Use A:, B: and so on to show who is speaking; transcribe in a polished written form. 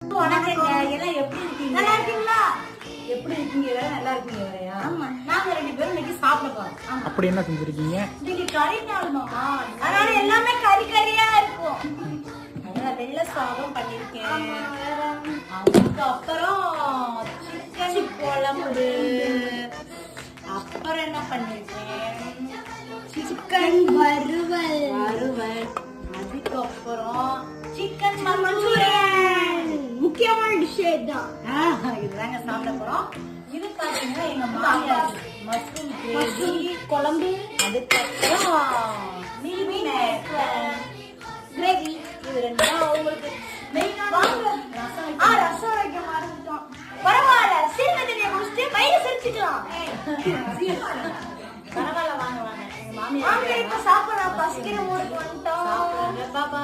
A: வணக்கங்க. எல்லாம் எப்படி இருக்கீங்க?
B: நல்லா இருக்கீங்களா?
A: எப்படி இருக்கீங்க? நல்லா இருக்கீங்க வேறையா? ஆமா. நாங்க 2 பேரும் இன்னைக்கு சாப்பிட போறோம்.
C: அப்படி என்ன செஞ்சிருக்கீங்க?
A: இன்னைக்கு கறி நாள் மாமா.
B: அதனால எல்லாமே கறியா இருக்கும்.
A: அதான் வெள்ளை சாதம் பண்ணிருக்கேன். அதுக்கப்புறம் சிக்கன் குழம்பு. அப்புறம் என்ன பண்ணிருக்கேன்?
B: சிக்கன் வறுவல்.
A: அதுக்கப்புறம் சிக்கன்
B: மஞ்சூரியன். முக்கியமான டிஷ் இதுதான்.
A: இதுதாங்க சாப்பிட போறோம். இது பாத்தீங்கன்னா எங்க மாமியார் மஷ்ரூம் கிரேவி குழம்பு. அதுக்கப்புறம் மீன் கிரேவி. இது ரெண்டும் உங்களுக்கு மெயினான
B: ரசம் வைக்க மறந்துட்டோம். பரவாயில்ல, சீரக தண்ணியை குடிச்சிட்டு வயிறு சிரிச்சுக்கலாம்.
A: பரவாயில்ல, வாங்க வாங்க. எங்க
B: வாங்க
A: மாமியார்
B: இப்ப சாப்பிடலாம். பசிக்கிற ஊருக்கு வந்துட்டோம்.
A: பாபா.